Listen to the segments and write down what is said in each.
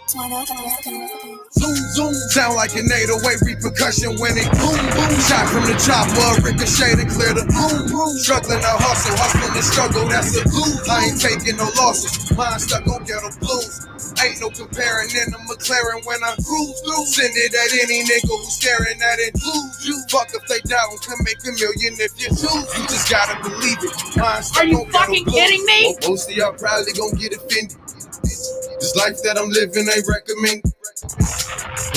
Zoom, zoom, sound like an 808 repercussion when it boom, boom. Shot from the chopper, ricochet to clear the boom, boom. Struggling to hustle, hustling to struggle, that's a lose. I ain't taking no losses, mine stuck on ghetto blues. Ain't no comparing in the McLaren when I cruise through. Send it at any nigga who's staring at it. Lose you. Fuck if they doubt and can make $1 million if you choose. You just gotta believe it. Mine stuck Are you fucking kidding me? Most of y'all probably gonna get offended. This life that I'm living ain't recommended.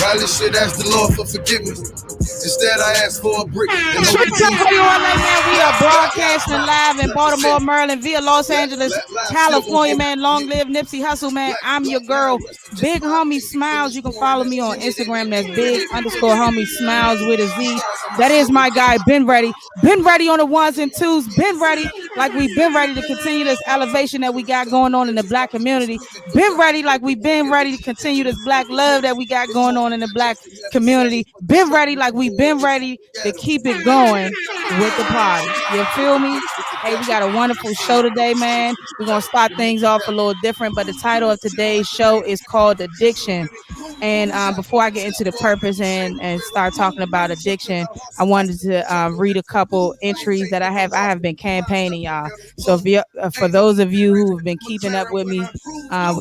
Riley should ask the Lord for forgiveness. Instead, I asked for a brick. We are broadcasting live in Baltimore, Maryland, via Los Angeles, California, man. Long live Nipsey Hussle, man. I'm your girl, Big Homie Smiles. You can follow me on Instagram. That's Big_Homie Smiles with a Z. That is my guy, Ben Ready. Ben Ready on the ones and twos. Ben Ready, like we've been ready to continue this elevation that we got going on in the black community. Been ready, like we've been ready to continue this black love that we got going on in the black community. Been ready, like we've been ready to keep it going with the party. You feel me? Hey, we got a wonderful show today, man. We're gonna start things off a little different, but the title of today's show is called Addiction. And before I get into the purpose and start talking about addiction, I wanted to read a couple entries that I have been campaigning, y'all. So if you, for those of you who have been keeping up with me,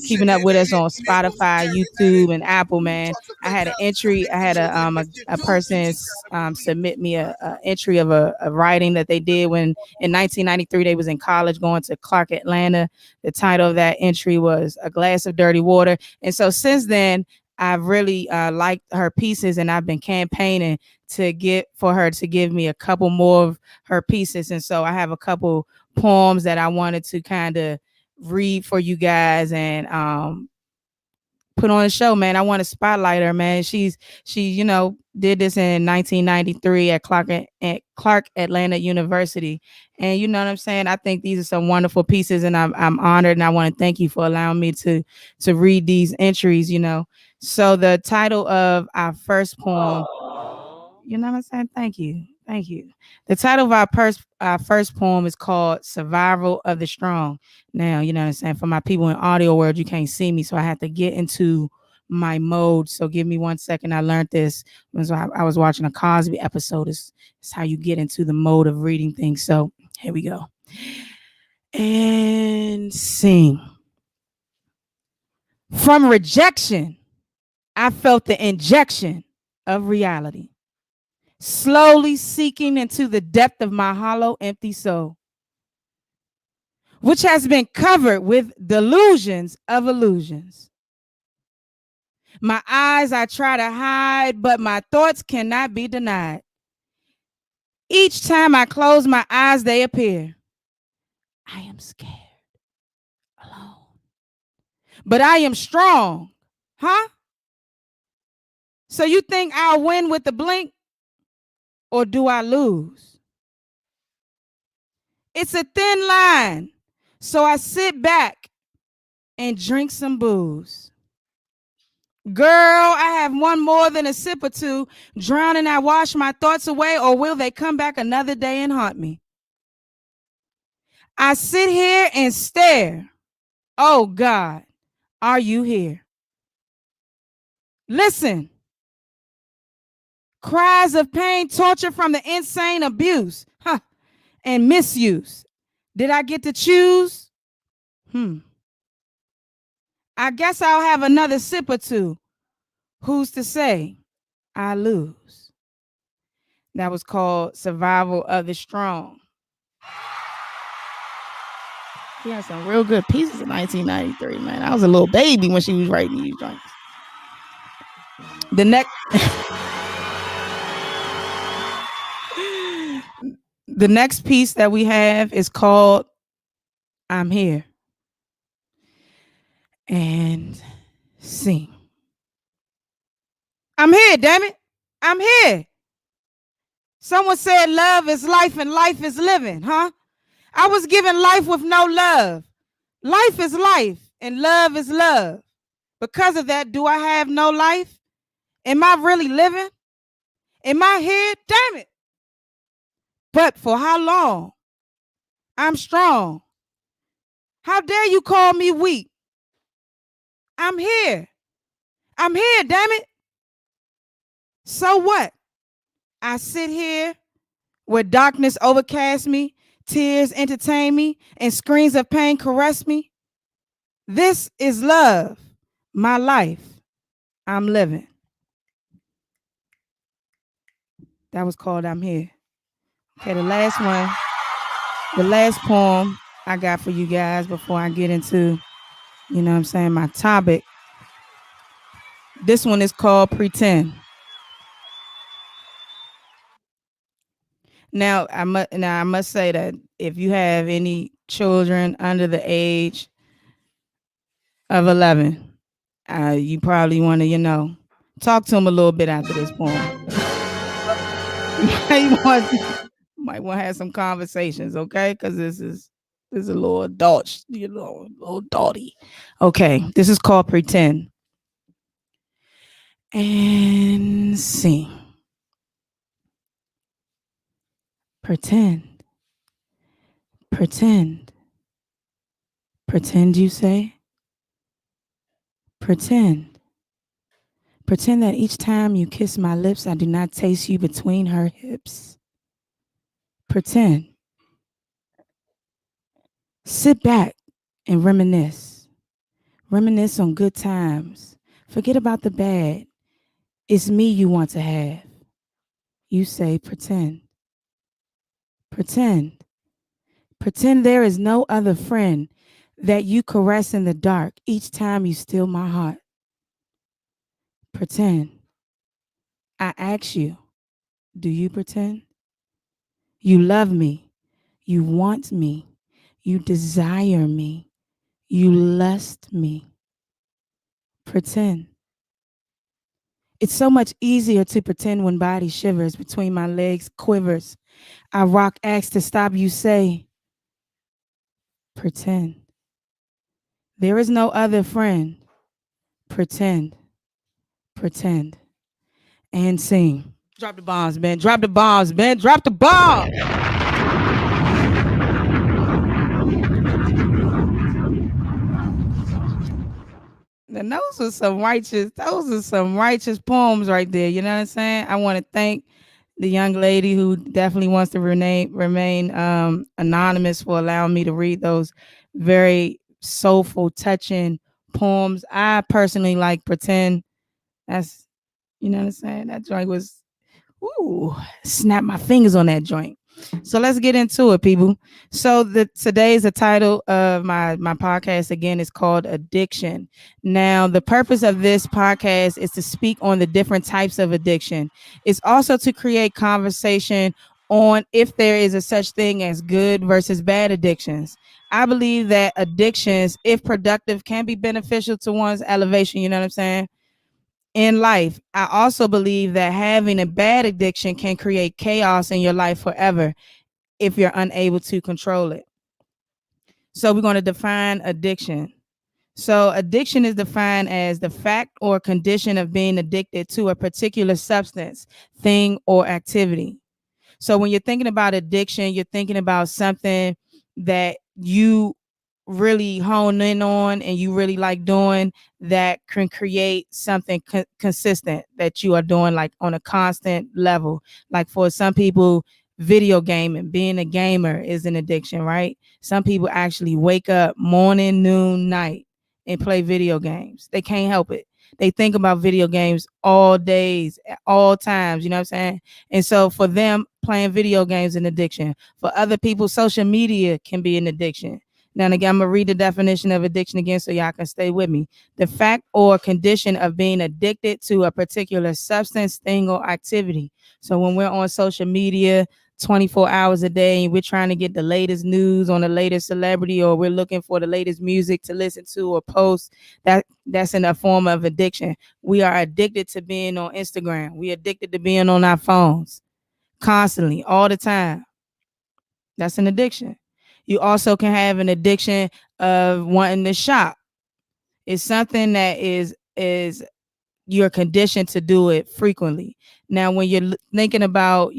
keeping up with us on Spotify, YouTube, and Apple, man, I had an entry. I had a person submit me a entry of a writing that they did when in 1993 they was in college going to Clark, Atlanta. The title of that entry was A Glass of Dirty Water. And so since then, I've really liked her pieces, and I've been campaigning to get for her to give me a couple more of her pieces. And so I have a couple poems that I wanted to kind of read for you guys and put on a show, man. I want to spotlight her, man. She did this in 1993 at Clark Atlanta University. And you know what I'm saying? I think these are some wonderful pieces, and I'm honored, and I want to thank you for allowing me to read these entries, you know. So the title of our first poem, you know what I'm saying? Thank you. Thank you. The title of our first poem is called Survival of the Strong. Now, you know what I'm saying? For my people in audio world, you can't see me, so I have to get into my mode. So give me 1 second. I learned this when I was watching a Cosby episode. It's how you get into the mode of reading things. So here we go. And sing. From rejection, I felt the injection of reality, slowly seeking into the depth of my hollow, empty soul, which has been covered with delusions of illusions. My eyes I try to hide, but my thoughts cannot be denied. Each time I close my eyes, they appear. I am scared, alone. But I am strong, huh? So you think I'll win with the blink, or do I lose? It's a thin line, so I sit back and drink some booze. Girl, I have one more than a sip or two. Drowning, I wash my thoughts away, or will they come back another day and haunt me? I sit here and stare. Oh God, are you here? Listen. Cries of pain, torture from the insane abuse, and misuse. Did I get to choose? I guess I'll have another sip or two. Who's to say I lose? That was called Survival of the Strong. He had some real good pieces in 1993, man. I was a little baby when she was writing these joints. The next piece that we have is called I'm Here. And sing. I'm here, damn it. I'm here. Someone said love is life and life is living, huh? I was given life with no love. Life is life and love is love. Because of that, do I have no life? Am I really living? Am I here? Damn it. But for how long? I'm strong. How dare you call me weak? I'm here. I'm here, damn it. So what? I sit here where darkness overcast me, tears entertain me, and screams of pain caress me. This is love, my life. I'm living. That was called I'm Here. Okay, the last one, the last poem I got for you guys before I get into, you know what I'm saying, my topic. This one is called Pretend. Now I must say that if you have any children under the age of 11, you probably want to, talk to them a little bit after this poem. might want to have some conversations, okay? Because this is a little adult, little adulty. Okay, this is called Pretend. And sing. Pretend. Pretend. Pretend, you say? Pretend. Pretend that each time you kiss my lips, I do not taste you between her hips. Pretend. Sit back and reminisce. Reminisce on good times. Forget about the bad. It's me you want to have. You say pretend. Pretend. Pretend there is no other friend that you caress in the dark each time you steal my heart. Pretend. I ask you, do you pretend? You love me. You want me. You desire me. You lust me. Pretend. It's so much easier to pretend when body shivers, between my legs quivers. I rock acts to stop, you say, pretend. There is no other friend. Pretend. Pretend. And sing. Drop the bombs, man. Drop the bombs, man. Drop the bomb. And those are some righteous poems right there. You know what I'm saying? I want to thank the young lady who definitely wants to remain anonymous for allowing me to read those very soulful, touching poems. I personally like Pretend. That's, you know what I'm saying? That joint was, snap my fingers on that joint. So let's get into it, people. So today's the title of my podcast again is called Addiction. Now, the purpose of this podcast is to speak on the different types of addiction. It's also to create conversation on if there is a such thing as good versus bad addictions. I believe that addictions, if productive, can be beneficial to one's elevation. You know what I'm saying? In life, I also believe that having a bad addiction can create chaos in your life forever if you're unable to control it. So we're going to define addiction. So addiction is defined as the fact or condition of being addicted to a particular substance, thing, or activity. So when you're thinking about addiction, you're thinking about something that you really hone in on and you really like doing that can create something consistent that you are doing like on a constant level. Like for some people, video gaming, being a gamer is an addiction, right? Some people actually wake up morning, noon, night and play video games. They can't help it. They think about video games all days, at all times, you know what I'm saying? And so for them, playing video games is an addiction. For other people, social media can be an addiction. Now, again, I'm going to read the definition of addiction again so y'all can stay with me. The fact or condition of being addicted to a particular substance, thing, or activity. So when we're on social media 24 hours a day and we're trying to get the latest news on the latest celebrity, or we're looking for the latest music to listen to or post, that's in a form of addiction. We are addicted to being on Instagram. We're addicted to being on our phones constantly, all the time. That's an addiction. You also can have an addiction of wanting to shop. It's something that is you're conditioned to do it frequently. Now, when you're thinking about,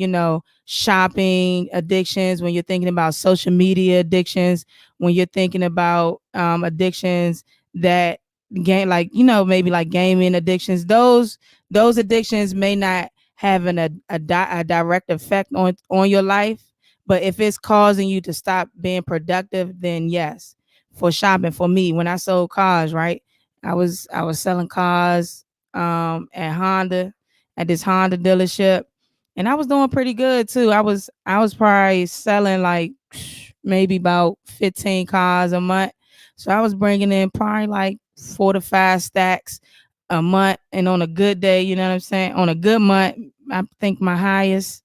shopping addictions, when you're thinking about social media addictions, when you're thinking about addictions that like, you know, maybe like gaming addictions. Those addictions may not have a direct effect on your life, but if it's causing you to stop being productive, then yes. For shopping, for me, when I sold cars, right, I was selling cars at Honda, at this Honda dealership, and I was doing pretty good too. I was probably selling like maybe about 15 cars a month. So I was bringing in probably like 4 to 5 stacks a month. And on a good day, you know what I'm saying? On a good month, I think the highest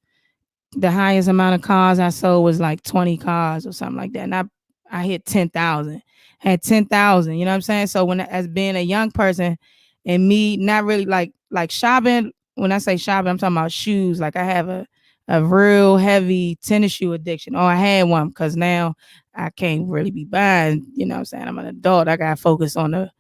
amount of cars I sold was like 20 cars or something like that. And I hit 10,000, had 10,000, you know what I'm saying? So when, as being a young person and me not really like shopping, when I say shopping, I'm talking about shoes. Like I have a real heavy tennis shoe addiction. Oh, I had one because now I can't really be buying, you know what I'm saying? I'm an adult. I got to focus on the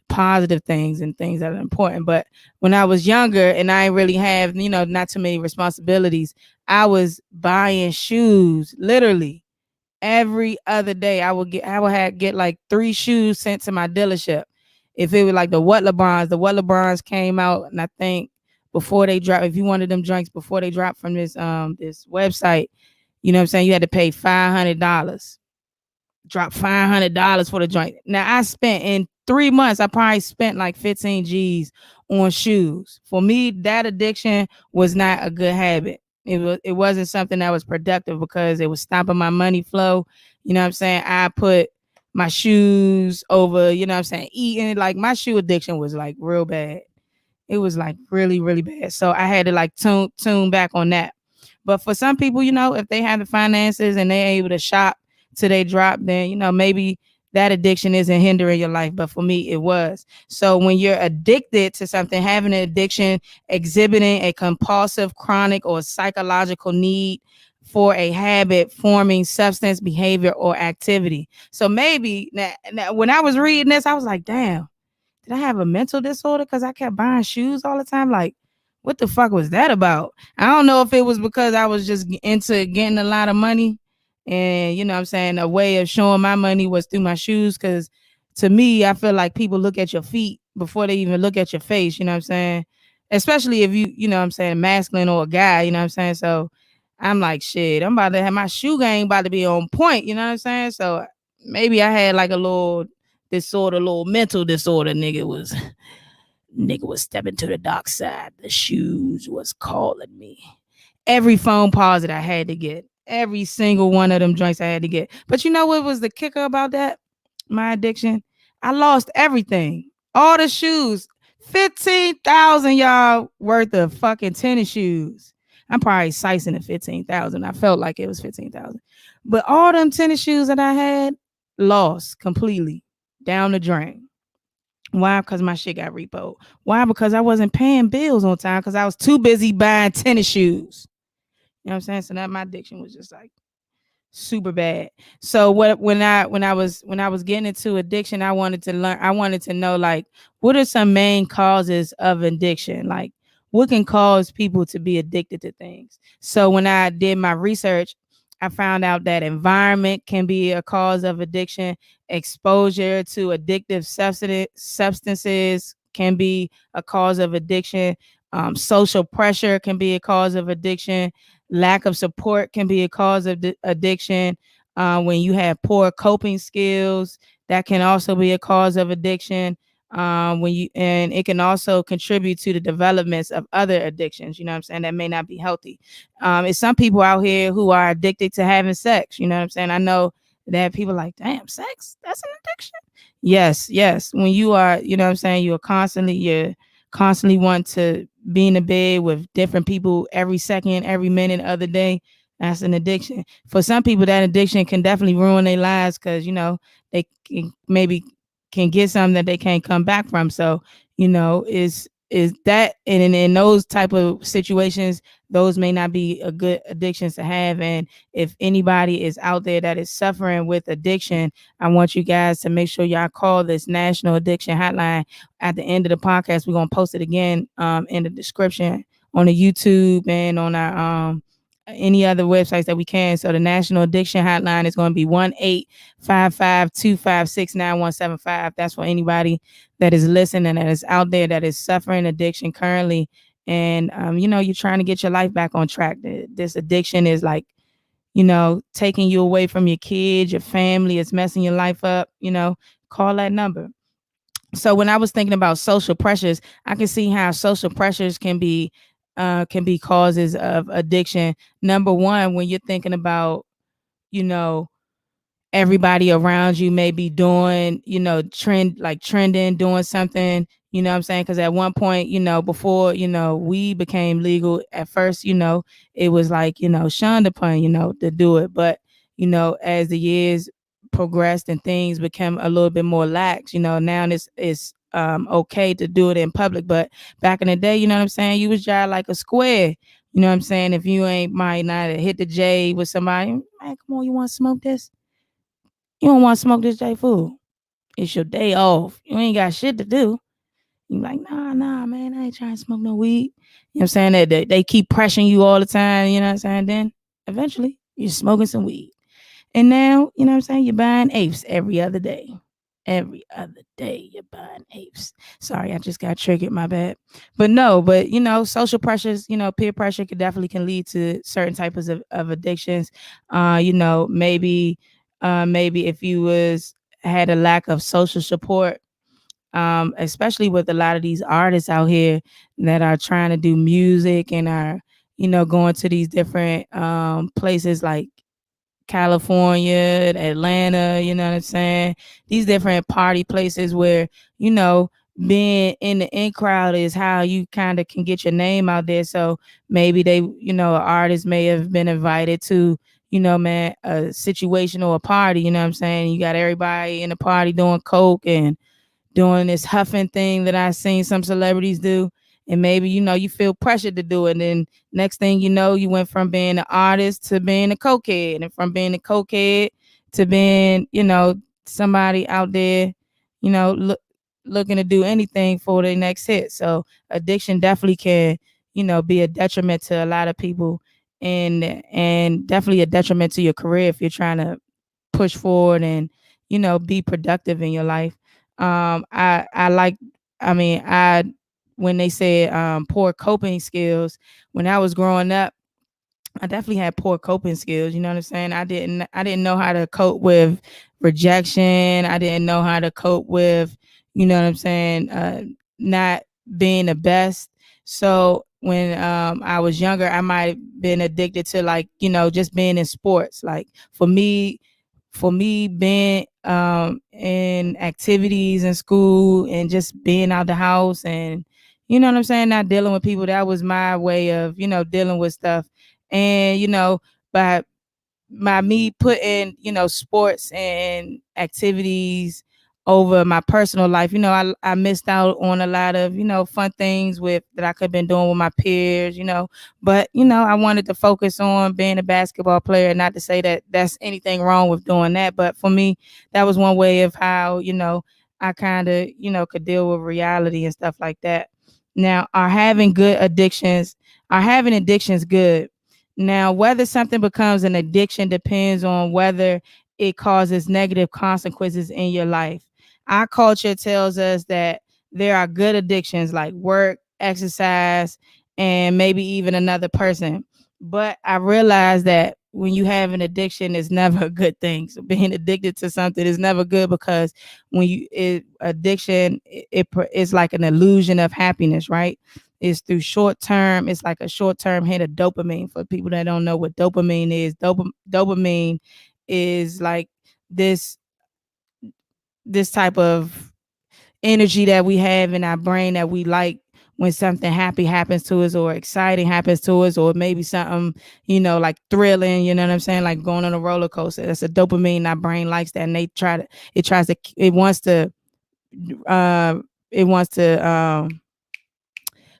positive things and things that are important. But when I was younger and I really have, you know, not too many responsibilities, I was buying shoes literally every other day. I would get like 3 shoes sent to my dealership. If it was like the What LeBrons came out, and I think before they drop, if you wanted them drinks before they dropped from this website, you know what I'm saying, you had to pay $500. Drop $500 for the joint. Now I spent in 3 months, I probably spent like 15 G's on shoes. For me, that addiction was not a good habit. It wasn't something that was productive because it was stopping my money flow. You know what I'm saying? I put my shoes over, you know what I'm saying, eating. Like my shoe addiction was like real bad. It was like really, really bad. So I had to like tune back on that. But for some people, you know, if they have the finances and they're able to shop till they drop, then, you know, maybe that addiction isn't hindering your life. But for me, it was. So when you're addicted to something, having an addiction, exhibiting a compulsive, chronic, or psychological need for a habit forming substance, behavior, or activity. So maybe now when I was reading this, I was like, damn, did I have a mental disorder because I kept buying shoes all the time? Like, what the fuck was that about? I don't know if it was because I was just into getting a lot of money. And, you know what I'm saying, a way of showing my money was through my shoes. Because to me, I feel like people look at your feet before they even look at your face. You know what I'm saying? Especially if you know what I'm saying, masculine or a guy. You know what I'm saying? So I'm like, shit, I'm about to have my shoe game about to be on point. You know what I'm saying? So maybe I had like a little disorder, little mental disorder. Nigga was stepping to the dark side. The shoes was calling me. Every phone pause that I had to get, every single one of them joints I had to get. But you know what was the kicker about that? My addiction. I lost everything. All the shoes. 15,000 y'all worth of fucking tennis shoes. I'm probably sizing at 15,000. I felt like it was 15,000. But all them tennis shoes that I had lost completely down the drain. Why? Because my shit got repoed. Why? Because I wasn't paying bills on time because I was too busy buying tennis shoes. You know what I'm saying? So that my addiction was just like super bad. So when I was getting into addiction, I wanted to learn. I wanted to know like what are some main causes of addiction? Like what can cause people to be addicted to things? So when I did my research, I found out that environment can be a cause of addiction. Exposure to addictive substances can be a cause of addiction. Social pressure can be a cause of addiction. Lack of support can be a cause of addiction. When you have poor coping skills, that can also be a cause of addiction. And it can also contribute to the developments of other addictions, you know what I'm saying, that may not be healthy. It's some people out here who are addicted to having sex, you know what I'm saying. I know that people like, damn, sex, that's an addiction. Yes, when you are, you know what I'm saying, you're constantly want to be in the bed with different people every second, every minute of the day. That's an addiction. For some people, that addiction can definitely ruin their lives because, you know, they maybe can get something that they can't come back from. So, you know, is that, and in those type of situations, those may not be a good addictions to have. And if anybody is out there that is suffering with addiction, I want you guys to make sure y'all call this National Addiction Hotline. At the end of the podcast, we're gonna post it again in the description on the YouTube and on our any other websites that we can. So the National Addiction Hotline is going to be 1-855-256-9175. That's for anybody that is listening, that is out there, that is suffering addiction currently. And, you're trying to get your life back on track. This addiction is like, taking you away from your kids, your family, it's messing your life up, call that number. So when I was thinking about social pressures, I can see how social pressures can be causes of addiction. Number one, when you're thinking about, you know, everybody around you may be doing, trending, doing something, what I'm saying? Because at one point, before, we became legal, at first, it was like, shunned upon, to do it. But, as the years progressed and things became a little bit more lax, now it's okay to do it in public. But back in the day, you know what I'm saying? You was just like a square. You know what I'm saying? If you ain't might not hit the J with somebody, man, come on, you want to smoke this? You don't want to smoke this J food. It's your day off. You ain't got shit to do. You like, nah, man, I ain't trying to smoke no weed. You know what I'm saying? That they keep pressuring you all the time, you know what I'm saying? Then eventually you're smoking some weed. And now, you know what I'm saying, you're buying apes every other day. Every other day you're buying apes. Sorry, I just got triggered, my bad. But no, social pressures, peer pressure can lead to certain types of addictions. Maybe if you was had a lack of social support, especially with a lot of these artists out here that are trying to do music and are, going to these different places like California, Atlanta, you know what I'm saying? These different party places where, being in the in crowd is how you kind of can get your name out there. So maybe they, artists may have been invited to, man, a situation or a party, you know what I'm saying? You got everybody in the party doing coke and doing this huffing thing that I've seen some celebrities do. And maybe, you feel pressured to do it. And then next thing you know, you went from being an artist to being a cokehead, and from being a cokehead to being, somebody out there, looking to do anything for their next hit. So addiction definitely can, be a detriment to a lot of people, and definitely a detriment to your career if you're trying to push forward and, be productive in your life. I like, I when they said poor coping skills, when I was growing up, I definitely had poor coping skills. You know what I'm saying? I didn't know how to cope with rejection. I didn't know how to cope with, what I'm saying, not being the best. So when I was younger, I might have been addicted to, like, just being in sports. Like for me being in activities in school and just being out the house, and what I'm saying, not dealing with people, that was my way of, dealing with stuff. And by me putting, sports and activities over my personal life, I missed out on a lot of, fun things with that I could have been doing with my peers, but, I wanted to focus on being a basketball player. Not to say that that's anything wrong with doing that, but for me, that was one way of how, I kind of, could deal with reality and stuff like that. Now, are having addictions good? Now, whether something becomes an addiction depends on whether it causes negative consequences in your life. Our culture tells us that there are good addictions like work, exercise, and maybe even another person. But I realize that when you have an addiction, it's never a good thing. So being addicted to something is never good, because when addiction, it's like an illusion of happiness, right? Is through short term. It's like a short term hit of dopamine. For people that don't know what dopamine is, dopamine is like this type of energy that we have in our brain that we like when something happy happens to us, or exciting happens to us, or maybe something, like thrilling, you know what I'm saying, like going on a roller coaster. That's a dopamine. Our brain likes that, and it wants to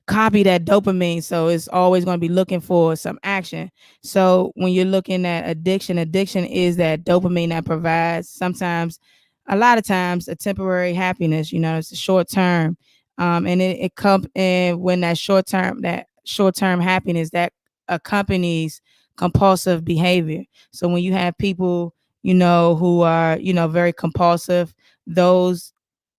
copy that dopamine. So it's always going to be looking for some action. So when you're looking at addiction is that dopamine that provides sometimes, a lot of times, a temporary happiness. It's a short term. And it comes, and when that short term happiness that accompanies compulsive behavior. So when you have people, who are, very compulsive, those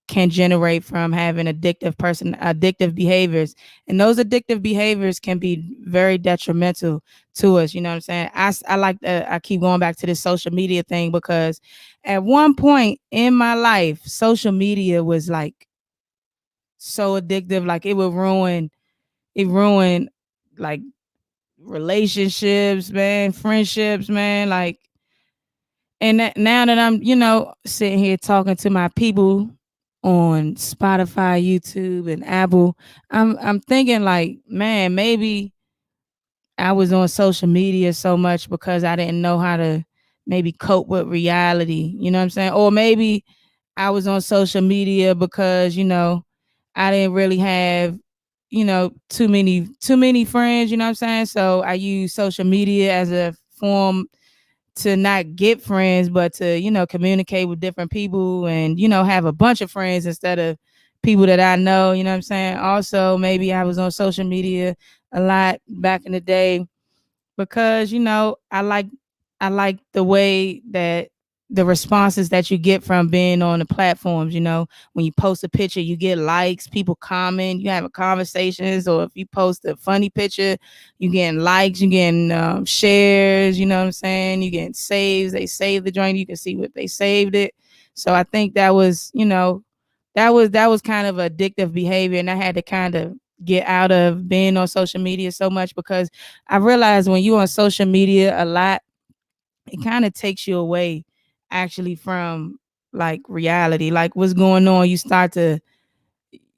can generate from having addictive behaviors, and those addictive behaviors can be very detrimental to us. You know what I'm saying? I like that. I keep going back to this social media thing because at one point in my life, social media was like so addictive, like it ruined like relationships, man, friendships, man, like. And now that I'm, sitting here talking to my people on Spotify, YouTube, and Apple, I'm thinking like, man, maybe I was on social media so much because I didn't know how to maybe cope with reality. You know what I'm saying? Or maybe I was on social media because, I didn't really have, too many friends, you know what I'm saying? So I use social media as a form to not get friends, but to, communicate with different people and, have a bunch of friends instead of people that I know, you know what I'm saying? Also, maybe I was on social media a lot back in the day because I like the way that the responses that you get from being on the platforms. When you post a picture, you get likes, people comment, you having conversations, or if you post a funny picture, you getting likes, you getting shares. You know what I'm saying? You getting saves. They save the joint. You can see what they saved it. So I think that was kind of addictive behavior, and I had to kind of get out of being on social media so much because I realized when you're on social media a lot, it kind of takes you away actually from like reality, like what's going on. You start to,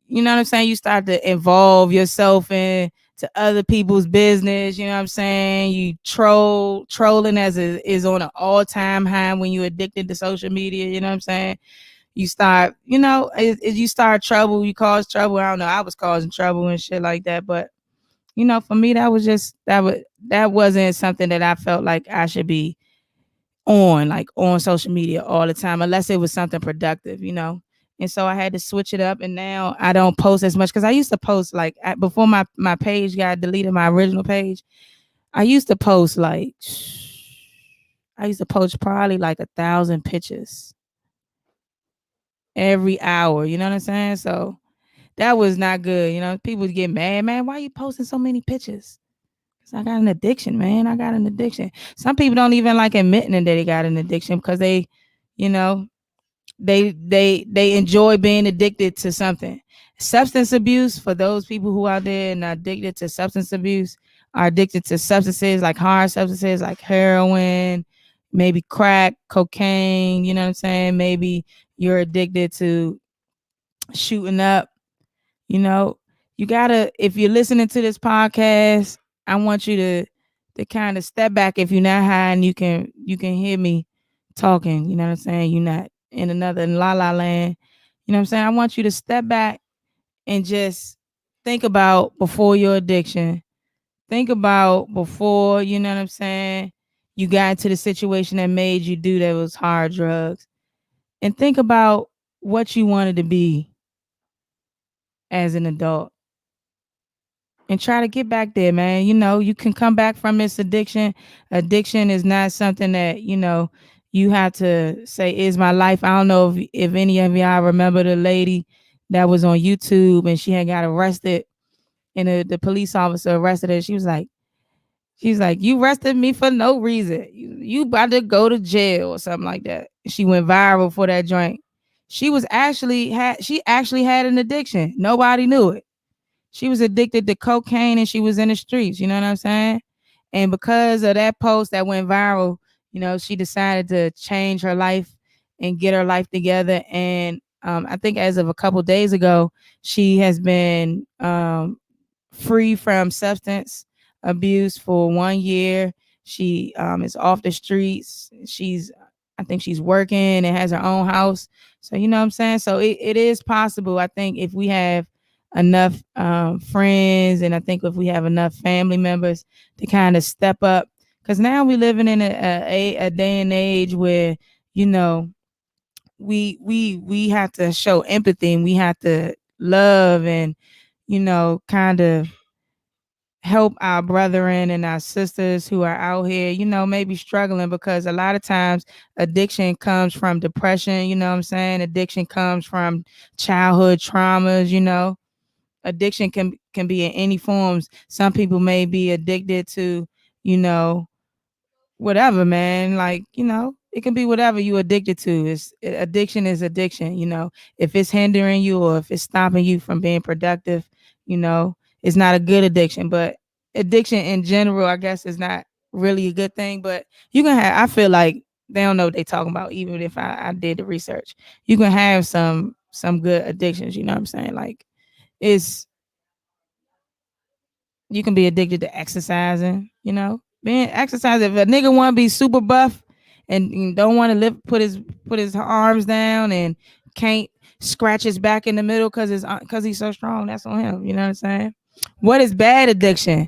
you know what I'm saying? You start to involve yourself in to other people's business. You know what I'm saying? You trolling is on an all-time high when you're addicted to social media. You know what I'm saying? You start, as you start trouble, you cause trouble. I don't know. I was causing trouble and shit like that. But, for me, that wasn't something that I felt like I should be on social media all the time, unless it was something productive. And so I had to switch it up. And now I don't post as much because I used to post like before my page got deleted, my original page. I used to post like, I used to post probably like 1,000 pictures every hour. You know what I'm saying? So that was not good. People would get mad, man. Why you posting so many pictures? Cause I got an addiction, man. I got an addiction. Some people don't even like admitting that they got an addiction because they, you know, they enjoy being addicted to something. Substance abuse, for those people who out there and are addicted to substance abuse, are addicted to substances like hard substances like heroin, maybe crack, cocaine. You know what I'm saying? Maybe you're addicted to shooting up. you know, you gotta, if you're listening to this podcast, I want you to kind of step back if you're not high and you can hear me talking. You know what I'm saying? You're not in another la la land. You know what I'm saying? I want you to step back and just think about before your addiction. Think about before, you know what I'm saying, you got into the situation that made you do that was hard drugs. And think about what you wanted to be as an adult and try to get back there, man. You can come back from this addiction. Addiction is not something that, you have to say is my life. I don't know if any of y'all remember the lady that was on YouTube and she had got arrested and the police officer arrested her. She's like, you arrested me for no reason. You about to go to jail or something like that. She went viral for that joint. She actually had an addiction. Nobody knew it. She was addicted to cocaine and she was in the streets. You know what I'm saying? And because of that post that went viral, she decided to change her life and get her life together. And I think as of a couple days ago, she has been free from substance abuse for 1 year. She is off the streets. I think she's working and has her own house. So you know what I'm saying? So it is possible. I think if we have enough friends, and I think if we have enough family members to kind of step up, because now we're living in a day and age where, you know, we have to show empathy and we have to love and, kind of help our brethren and our sisters who are out here, maybe struggling, because a lot of times addiction comes from depression, you know what I'm saying? Addiction comes from childhood traumas, addiction can be in any forms. Some people may be addicted to, you know, whatever, man. Like, it can be whatever you addicted to. Addiction is addiction, If it's hindering you or if it's stopping you from being productive, it's not a good addiction. But addiction in general, I guess, is not really a good thing. But you can have, I feel like they don't know what they talking about, even if I did the research. You can have some good addictions, you know what I'm saying? Like, it's you can be addicted to exercising, being exercise. If a nigga want to be super buff and don't want to lift, put his arms down and can't scratch his back in the middle because he's so strong, that's on him. You know what I'm saying? What is bad addiction?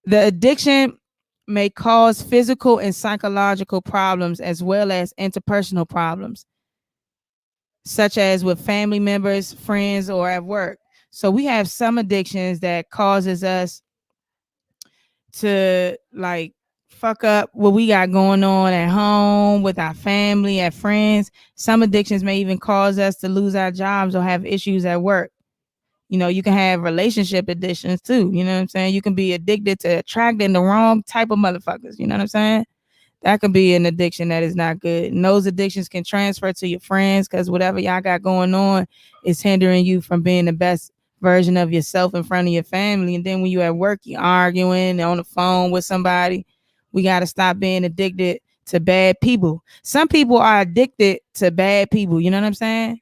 The addiction may cause physical and psychological problems as well as interpersonal problems, such as with family members, friends, or at work. So we have some addictions that causes us to like fuck up what we got going on at home with our family, at friends. Some addictions may even cause us to lose our jobs or have issues at work. You can have relationship addictions too. You know what I'm saying? You can be addicted to attracting the wrong type of motherfuckers. You know what I'm saying? That could be an addiction that is not good. And those addictions can transfer to your friends because whatever y'all got going on is hindering you from being the best version of yourself in front of your family. And then when you at work, you're arguing on the phone with somebody. We got to stop being addicted to bad people. Some people are addicted to bad people. You know what I'm saying?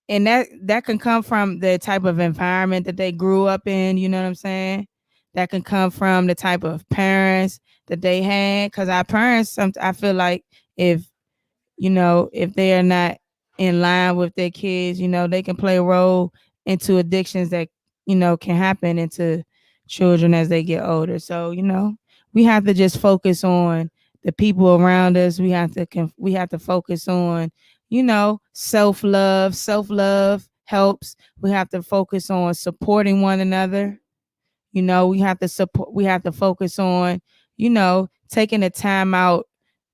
And that can come from the type of environment that they grew up in. You know what I'm saying? That can come from the type of parents that they had, because our parents, I feel like, if if they are not in line with their kids, they can play a role into addictions that can happen into children as they get older. So we have to just focus on the people around us. We have to focus on self-love. Self-love helps. We have to focus on supporting one another. We have to focus on taking the time out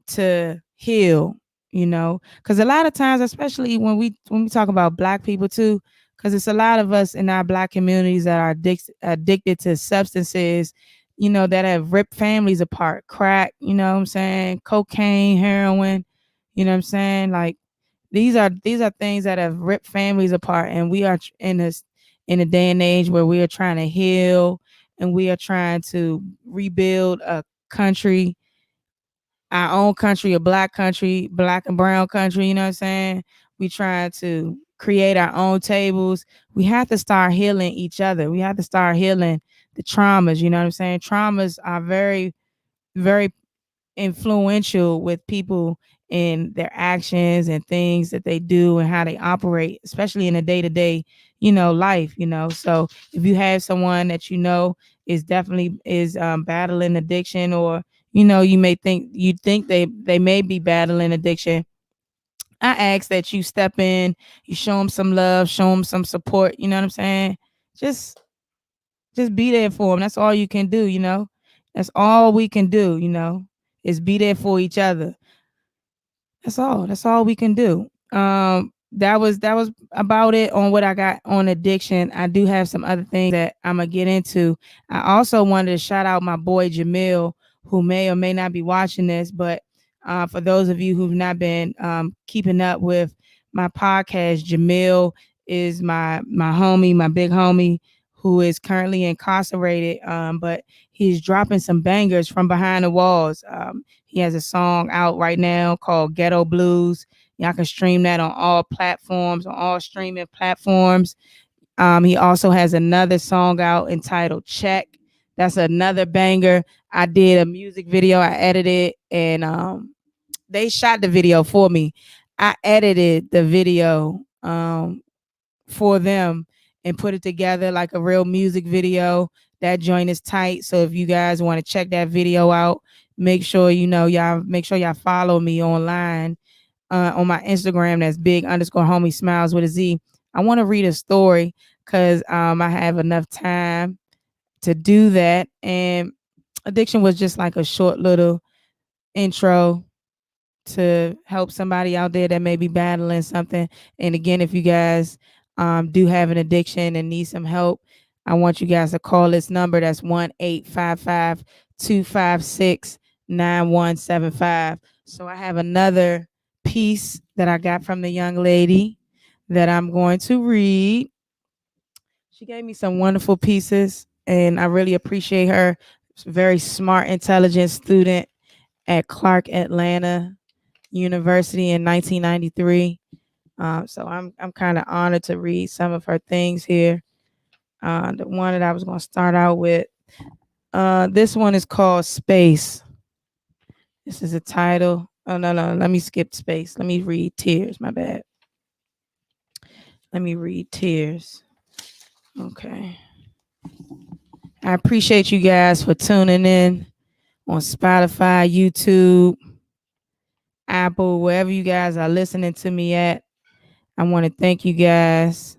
to heal, because a lot of times, especially when we talk about Black people too, because it's a lot of us in our Black communities that are addicted to substances, that have ripped families apart. Crack, you know what I'm saying? Cocaine, heroin, you know what I'm saying? Like, these are things that have ripped families apart, and we are in a day and age where we are trying to heal, and we are trying to rebuild a country, our own country, a Black country, Black and brown country. You know what I'm saying? We trying to create our own tables. We have to start healing each other. We have to start healing the traumas. You know what I'm saying? Traumas are very, very influential with people in their actions and things that they do and how they operate, especially in a day-to-day, life. So if you have someone that is definitely is battling addiction, or you think they may be battling addiction, I ask that you step in, you show them some love, show them some support. You know what I'm saying? Just be there for them. That's all you can do. That's all we can do. Is be there for each other. That's all we can do. That was about it on what I got on addiction. I do have some other things that I'm gonna get into. I also wanted to shout out my boy Jamil, who may or may not be watching this, but for those of you who've not been keeping up with my podcast, Jamil is my homie, my big homie, who is currently incarcerated. But he's dropping some bangers from behind the walls. He has a song out right now called Ghetto Blues. Y'all can stream that on all platforms, on all streaming platforms. He also has another song out entitled Check. That's another banger. I did a music video. I edited, and they shot the video for me. I edited the video for them and put it together like a real music video. That joint is tight. So if you guys want to check that video out, make sure y'all follow me online on my Instagram. That's big_homie smiles with a Z. I want to read a story because I have enough time. to do that. And addiction was just like a short little intro to help somebody out there that may be battling something. And again, if you guys do have an addiction and need some help, I want you guys to call this number. That's 1-855-256-9175. So I have another piece that I got from the young lady that I'm going to read. She gave me some wonderful pieces, and I really appreciate her. She's a very smart, intelligent student at Clark Atlanta University in 1993. So I'm kind of honored to read some of her things here. The one that I was going to start out with, this one is called Space. This is a title. Oh, no, let me skip Space. Let me read Tears. My bad. Let me read Tears. Okay. I appreciate you guys for tuning in on Spotify, YouTube, Apple, wherever you guys are listening to me at. I want to thank you guys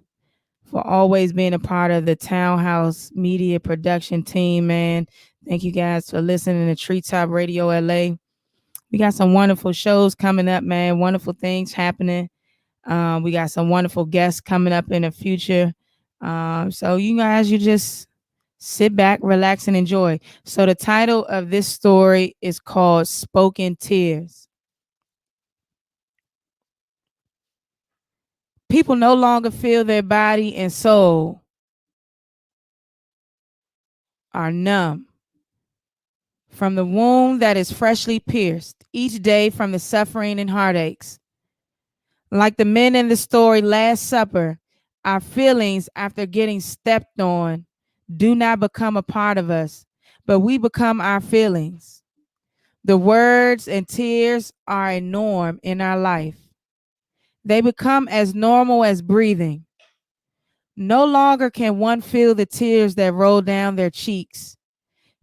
for always being a part of the Townhouse Media production team, man. Thank you guys for listening to Treetop Radio LA. We got some wonderful shows coming up, man. Wonderful things happening. We got some wonderful guests coming up in the future. So you guys, you just sit back, relax, and enjoy. So the title of this story is called Spoken Tears. People no longer feel their body and soul are numb from the wound that is freshly pierced each day from the suffering and heartaches. Like the men in the story Last Supper, our feelings after getting stepped on do not become a part of us, but we become our feelings. The words and tears are a norm in our life. They become as normal as breathing. No longer can one feel the tears that roll down their cheeks.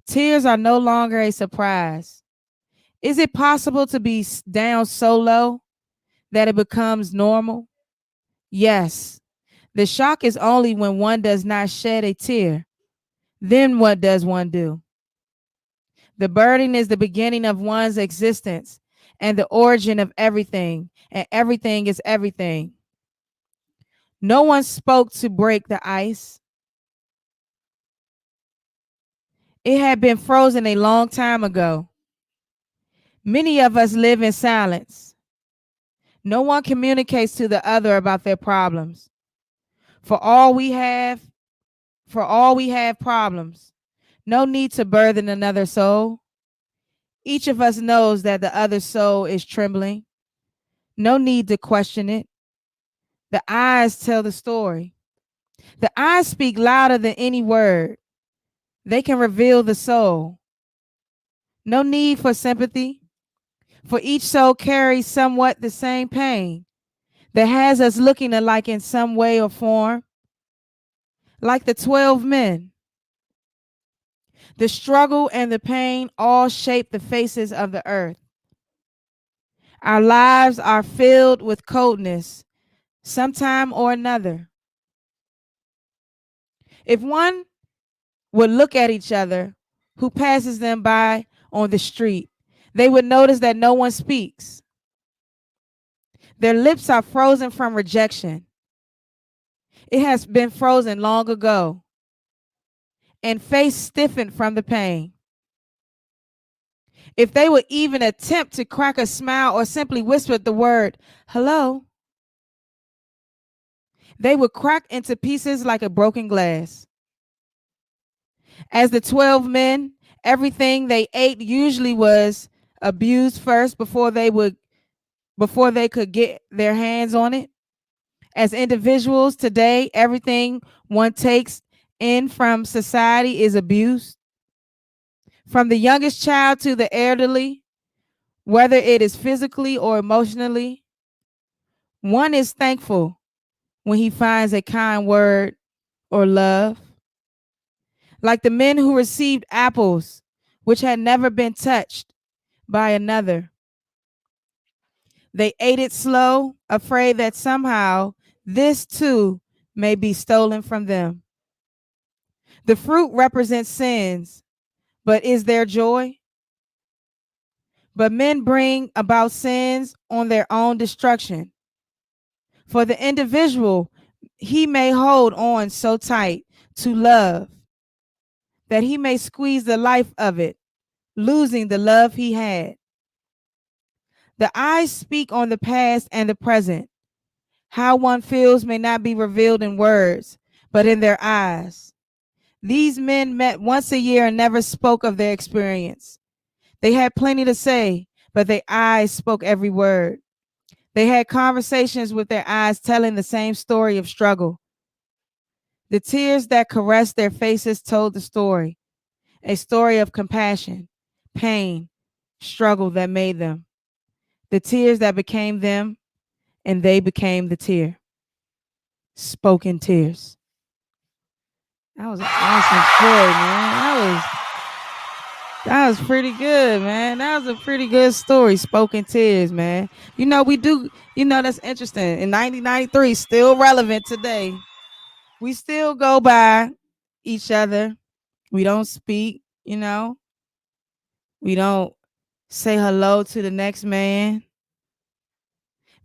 Tears are no longer a surprise. Is it possible to be down so low that it becomes normal? Yes. The shock is only when one does not shed a tear. Then what does one do? The burden is the beginning of one's existence and the origin of everything, and everything is everything. No one spoke to break the ice. It had been frozen a long time ago. Many of us live in silence. No one communicates to the other about their problems. For all we have problems. No need to burden another soul. Each of us knows that the other soul is trembling. No need to question it. The eyes tell the story. The eyes speak louder than any word. They can reveal the soul. No need for sympathy, for each soul carries somewhat the same pain that has us looking alike in some way or form. Like the 12 men, the struggle and the pain all shape the faces of the earth. Our lives are filled with coldness, sometime or another. If one would look at each other who passes them by on the street, they would notice that no one speaks. Their lips are frozen from rejection. It has been frozen long ago, and face stiffened from the pain. If they would even attempt to crack a smile or simply whisper the word, hello, they would crack into pieces like a broken glass. As the 12 men, everything they ate usually was abused first before they could get their hands on it. As individuals today, everything one takes in from society is abused. From the youngest child to the elderly, whether it is physically or emotionally, one is thankful when he finds a kind word or love. Like the men who received apples which had never been touched by another. They ate it slow, afraid that somehow this too may be stolen from them. The fruit represents sins, but is there joy? But men bring about sins on their own destruction. For the individual, he may hold on so tight to love that he may squeeze the life of it, losing the love he had. The eyes speak on the past and the present. How one feels may not be revealed in words, but in their eyes. These men met once a year and never spoke of their experience. They had plenty to say, but their eyes spoke every word. They had conversations with their eyes telling the same story of struggle. The tears that caressed their faces told the story, a story of compassion, pain, struggle that made them. The tears that became them, and they became the tear. Spoken tears. That was an awesome story, man. That was pretty good, man. That was a pretty good story. Spoken tears, man. You know, we do, that's interesting. In 1993, still relevant today. We still go by each other. We don't speak, We don't say hello to the next man.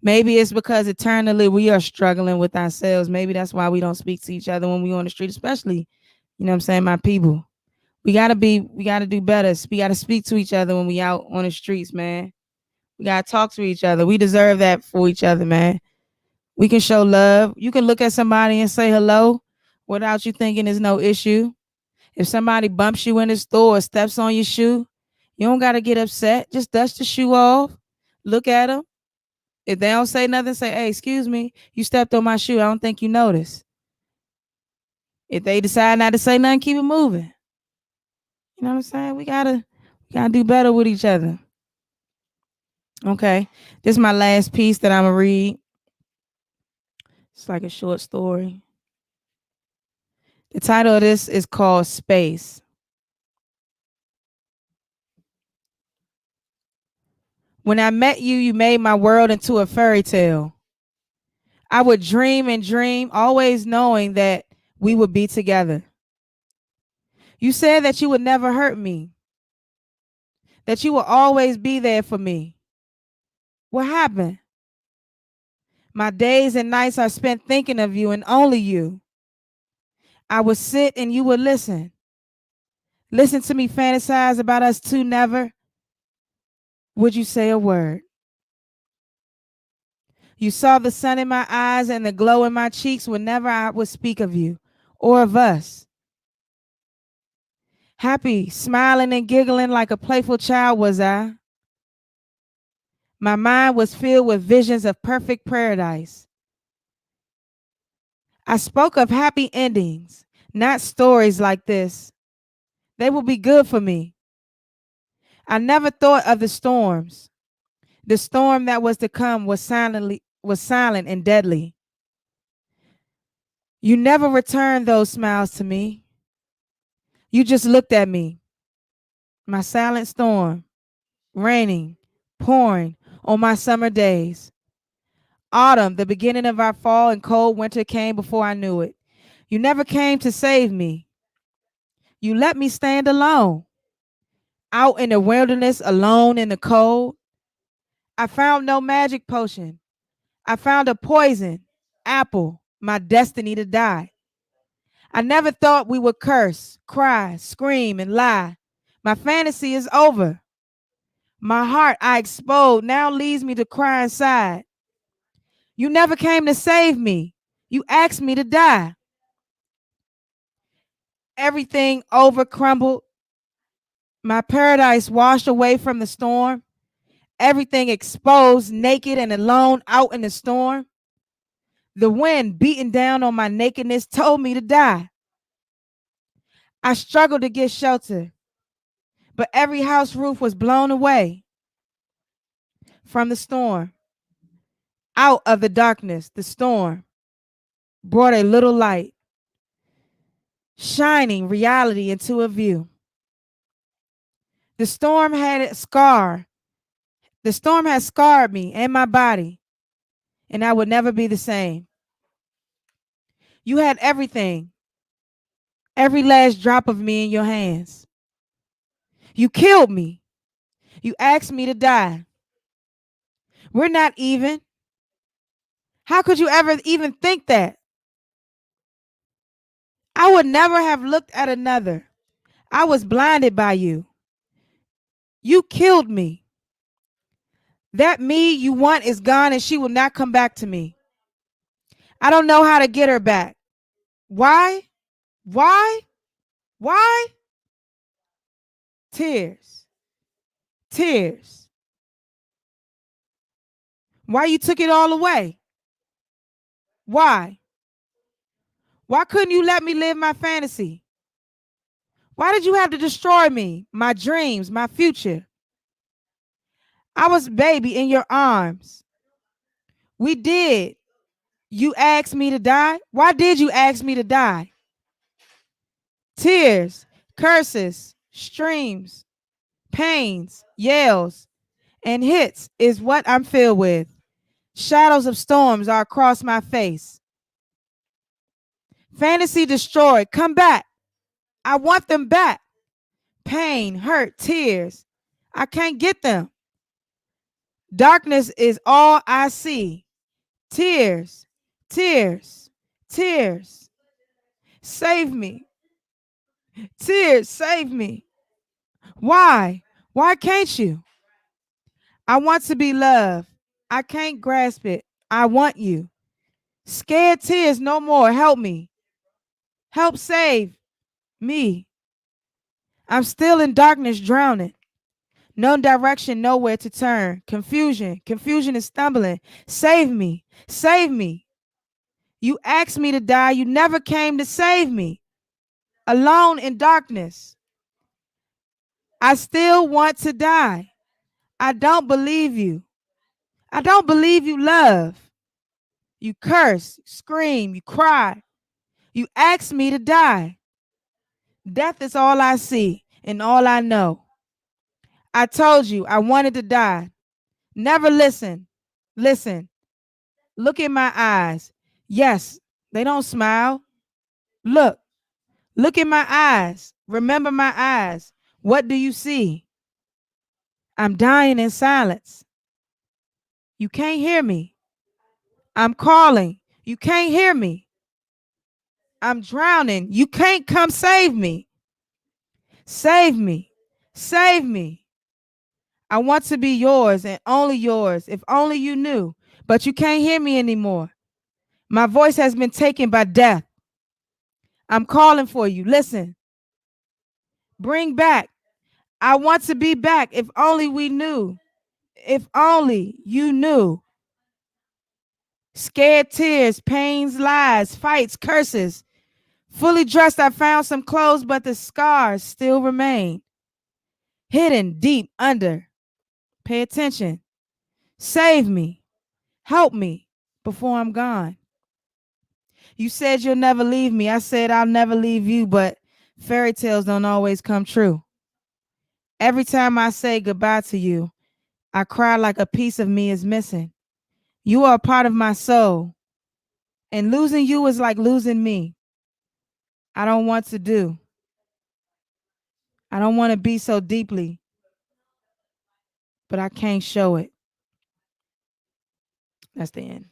Maybe it's because eternally we are struggling with ourselves. Maybe that's why we don't speak to each other when we're on the street, especially, my people. We gotta do better. We gotta speak to each other when we out on the streets, man. We gotta talk to each other. We deserve that for each other, man. We can show love. You can look at somebody and say hello without you thinking there's no issue. If somebody bumps you in the store or steps on your shoe, you don't gotta get upset. Just dust the shoe off. Look at them. If they don't say nothing, say, "Hey, excuse me, you stepped on my shoe. I don't think you noticed." If they decide not to say nothing, keep it moving. You know what I'm saying? We gotta do better with each other. Okay. This is my last piece that I'm gonna read. It's like a short story. The title of this is called Space. When I met you, you made my world into a fairy tale. I would dream and dream, always knowing that we would be together. You said that you would never hurt me, that you will always be there for me. What happened? My days and nights are spent thinking of you and only you. I would sit and you would listen. Listen to me fantasize about us two, never would you say a word. You saw the sun in my eyes and the glow in my cheeks whenever I would speak of you or of us. Happy, smiling and giggling like a playful child was I. My mind was filled with visions of perfect paradise. I spoke of happy endings, not stories like this. They will be good for me. I never thought of the storms. The storm that was to come was silent and deadly. You never returned those smiles to me. You just looked at me. My silent storm, raining, pouring on my summer days. Autumn, the beginning of our fall, and cold winter came before I knew it. You never came to save me. You let me stand alone, out in the wilderness, alone in the cold. I found no magic potion. I found a poison, apple, my destiny to die. I never thought we would curse, cry, scream, and lie. My fantasy is over. My heart I exposed now leads me to cry inside. You never came to save me. You asked me to die. Everything over crumbled. My paradise washed away from the storm. Everything exposed, naked and alone out in the storm. The wind beating down on my nakedness told me to die. I struggled to get shelter, but every house roof was blown away from the storm. Out of the darkness, the storm brought a little light, shining reality into a view. The storm had scarred me and my body, and I would never be the same. You had everything every last drop of me in your hands. You killed me. You asked me to die. We're not even. How could you ever even think that? I would never have looked at another. I was blinded by you. You killed me. That me you want is gone and she will not come back to me. I don't know how to get her back. Why? Why? Why? Tears. Tears. Why you took it all away? Why? Why couldn't you let me live my fantasy? Why did you have to destroy me, my dreams, my future? I was baby in your arms. We did. You asked me to die? Why did you ask me to die? Tears, curses, streams, pains, yells, and hits is what I'm filled with. Shadows of storms are across my face. Fantasy destroyed. Come back. I want them back. Pain, hurt, tears. I can't get them. Darkness is all I see. Tears, tears, tears. Save me. Tears, save me. Why? Why can't you? I want to be loved. I can't grasp it. I want you. Scared tears no more. Help me. Help save me. I'm still in darkness, drowning. No direction, nowhere to turn. Confusion. Confusion is stumbling. Save me. Save me. You asked me to die. You never came to save me. Alone in darkness. I still want to die. I don't believe you. I don't believe you love. You curse, scream, you cry. You ask me to die. Death is all I see and all I know. I told you I wanted to die. Never listen. Listen. Look in my eyes. Yes, they don't smile. Look. Look in my eyes. Remember my eyes. What do you see? I'm dying in silence. You can't hear me. I'm calling. You can't hear me. I'm drowning. You can't come save me. Save me. Save me. I want to be yours and only yours, if only you knew. But you can't hear me anymore. My voice has been taken by death. I'm calling for you. Listen. Bring back. I want to be back, if only we knew. If only you knew. Scared tears, pains, lies, fights, curses. Fully dressed, I found some clothes, but the scars still remain. Hidden deep under. Pay attention. Save me. Help me before I'm gone. You said you'll never leave me. I said I'll never leave you, but fairy tales don't always come true. Every time I say goodbye to you, I cry like a piece of me is missing. You are a part of my soul, and losing you is like losing me. I don't want to do. I don't want to be so deeply, but I can't show it. That's the end.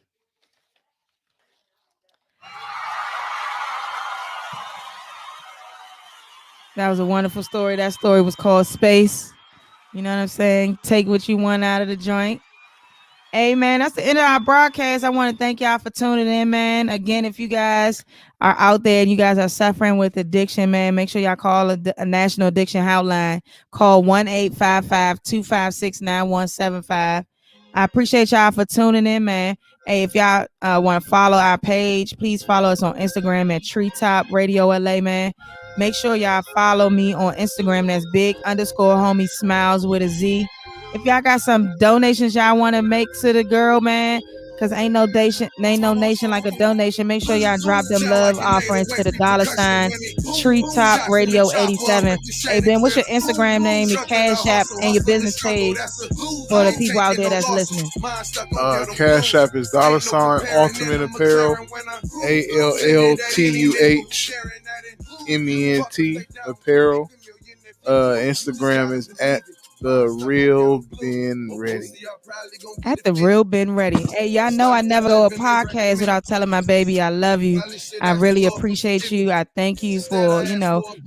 That was a wonderful story. That story was called Space. You know what I'm saying? Take what you want out of the joint. Hey, man, that's the end of our broadcast. I want to thank y'all for tuning in, man. Again, if you guys are out there and you guys are suffering with addiction, man, make sure y'all call a national addiction hotline. Call 1-855-256-9175. I appreciate y'all for tuning in, man. Hey, if y'all want to follow our page, please follow us on Instagram at Treetop Radio LA, man. Make sure y'all follow me on Instagram. That's big_homie smiles with a Z. If y'all got some donations y'all want to make to the girl, man, because ain't no nation like a donation. Make sure y'all drop them love offerings to the $ Treetop Radio 87. Hey, Ben, what's your Instagram name, your Cash App, and your business page for the people out there that's listening? Cash App is $ Ultimate Apparel, ALLTUH. MENT Apparel. Instagram is at the real Ben Ready. At the real Ben Ready. Hey, y'all know I never go a podcast without telling my baby I love you. I really appreciate you. I thank you for,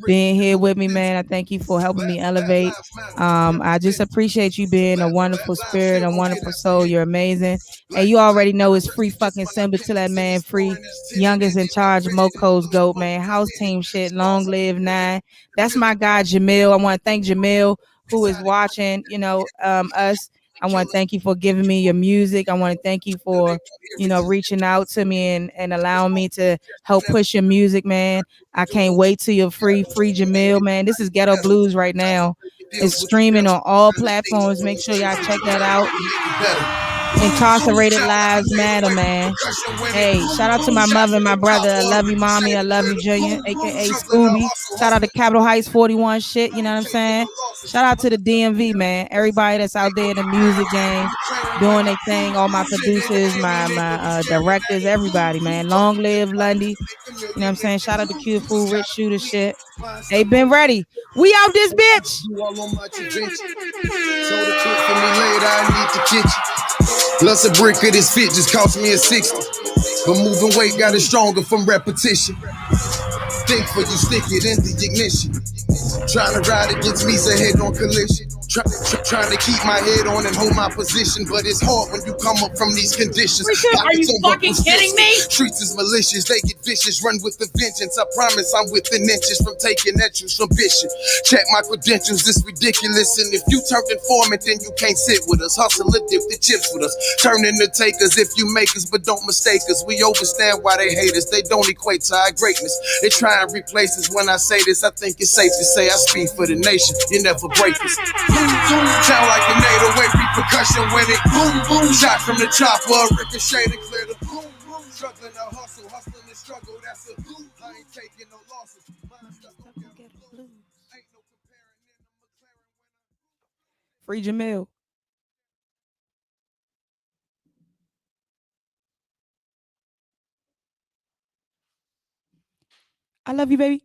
being here with me, man. I thank you for helping me elevate. I just appreciate you being a wonderful spirit, a wonderful soul. You're amazing. And you already know it's free fucking Simba to that man. Free youngest in charge, Moco's GOAT, man. House team shit. Long live 9. That's my guy, Jamil. I want to thank Jamil who is watching, us. I want to thank you for giving me your music. I want to thank you for, reaching out to me and allowing me to help push your music, man. I can't wait till you're free Jamil, man. This is Ghetto Blues right now. It's streaming on all platforms. Make sure y'all check that out. Incarcerated Lives Matter, man. Hey, shout out to my mother and my brother. I love you, mommy. I love you, Junior, aka Scooby. Shout out to Capitol Heights 41 shit. You know what I'm saying? Shout out to the DMV, man. Everybody that's out there in the music game doing their thing. All my producers, my directors, everybody, man. Long live Lundy. You know what I'm saying? Shout out to Q Food, Rich Shooter shit. Hey, Ben Ready. We out this bitch. Plus a brick of this fit just cost me a 60. But moving weight got it stronger from repetition. Think for you, stick it in the ignition. Trying to ride against me's a head-on collision. Trying to keep my head on and hold my position, but it's hard when you come up from these conditions. Are you fucking kidding me? Streets is malicious, they get vicious, run with the vengeance. I promise I'm within inches from taking entries from Bishop. Check my credentials, this ridiculous. And if you turned informant, then you can't sit with us. Hustle and dip the chips with us. Turn into takers if you make us, but don't mistake us. We understand why they hate us. They don't equate to our greatness. They try and replace us. When I say this, I think it's safe to say I speak for the nation. You never break us. Sound like a 808 repercussion when it boom boom. Shot from the chopper, ricochet and clear the boom boom. Struggling to hustle, hustling to struggle. That's a boom. I ain't taking no losses. Free Jamil. I love you, baby.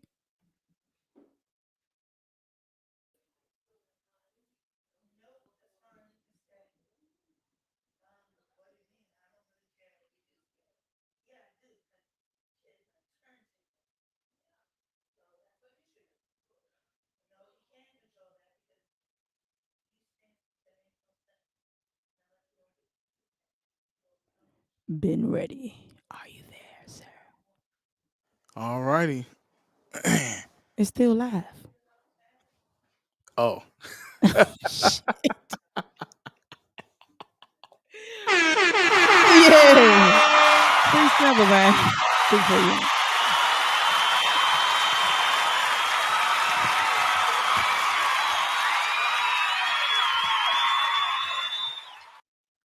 Ben Ready. Are you there, sir? All righty. It's still live. Oh. Yeah. Free Simba, man. Good for you.